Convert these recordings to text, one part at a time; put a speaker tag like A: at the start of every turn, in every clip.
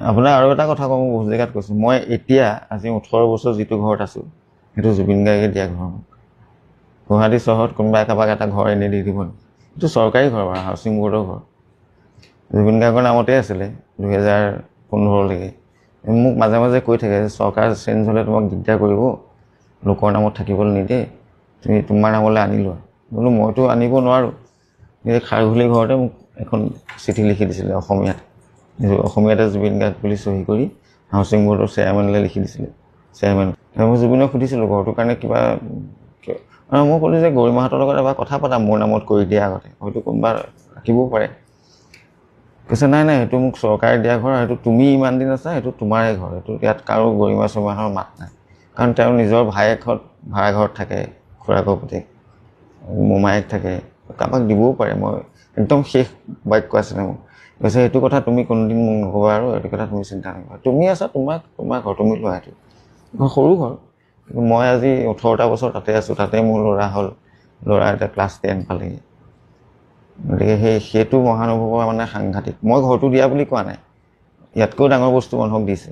A: আপোনাৰ আৰু এটা কথা কওঁ, বহুত জেগাত কৈছোঁ, মই এতিয়া আজি 18 বছৰ যিটো ঘৰত আছোঁ সেইটো জুবিন গাৰ্গে দিয়া ঘৰ। গুৱাহাটী চহৰত কোনোবাই কাৰোবাক এটা ঘৰ এনেই দি দিব নেকি? এইটো চৰকাৰী ঘৰ বাৰু, হাউচিং বৰ্ডৰ ঘৰ। জুবিন গাৰ্গৰ নামতেই আছিলে 2015লৈকে। মোক মাজে মাজে কৈ থাকে যে চৰকাৰ চেঞ্জ হ'লে তোমাক দিগদাৰ কৰিব, লোকৰ নামত থাকিবলৈ নিদিয়ে, তুমি তোমাৰ নামলৈ আনি লোৱা। বোলো মইতো আনিব নোৱাৰোঁ। এই খাৰঘুলি ঘৰতে মোক এখন চিঠি লিখি দিছিলে অসমীয়াত, অসমীয়াতে জুবিন গাৰ্গ বুলি চহী কৰি হাউচিং বৰ্ডৰ চেয়াৰমেনলৈ লিখি দিছিলে। চেয়াৰমেন মই জুবিনক সুধিছিলোঁ ঘৰটোৰ কাৰণে কিবা, মই ক'লোঁ যে গৰিমাহঁতৰ লগত এবাৰ কথা পাতা মোৰ নামত কৰি দিয়া আগতে, হয়তো কোনোবা ৰাখিবও পাৰে। কৈছে নাই নাই, সেইটো মোক চৰকাৰে দিয়া ঘৰ, সেইটো তুমি ইমান দিন আছা, সেইটো তোমাৰে ঘৰ, এইটো ইয়াত কাৰো গৰিমা চৰিমাহৰ মাত নাই। কাৰণ তেওঁৰ নিজৰ ভায়েকহঁত ভাড়াঘৰত থাকে, খুৰাকৰ পুতেক, মোমায়েক থাকে, কাৰোবাক দিবও পাৰে। মই একদম শেষ বাক্য আছিলে মোক। কৈছে সেইটো কথা তুমি কোনোদিন মোক নক'বা আৰু এইটো কথা তুমি চিন্তা নকৰা, তুমি আছা, তোমাৰ ঘৰ তুমি লোৱা। সেইটো সৰু ঘৰ, কিন্তু মই আজি 18টা বছৰ তাতে আছোঁ, তাতে মোৰ ল'ৰা হ'ল, ল'ৰা এতিয়া ক্লাছ 10 পালেহি। গতিকে সেইটো মহানুভৱৰ মানে সাংঘাতিক। মই ঘৰটো দিয়া বুলি কোৱা নাই, ইয়াতকৈও ডাঙৰ বস্তু মানুহক দিছে,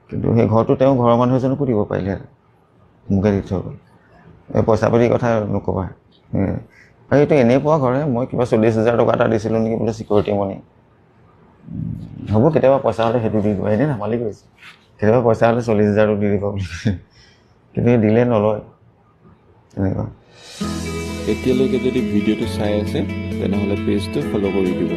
A: কিন্তু সেই ঘৰটো তেওঁ ঘৰৰ মানুহ এজনকো দিব পাৰিলে, মোকে দি থৈ গ'ল। এই পইচা পাতিৰ কথা নক'বা। আৰু এইটো এনেই পোৱা ঘৰহে, মই কিবা 40,000 টকা এটা দিছিলোঁ নেকি বোলে চিকিউৰিটি মনি। হ'ব কেতিয়াবা পইচা হ'লে সেইটো দি দিব, এনেই নামালি কৰিছে, কেতিয়াবা পইচা হ'লে 40,000টো দি দিব বুলি, কিন্তু দিলে নলয় তেনেকুৱা।
B: এতিয়ালৈকে যদি ভিডিঅ'টো চাই আছে তেনেহ'লে পেজটো ফ'ল' কৰি দিব।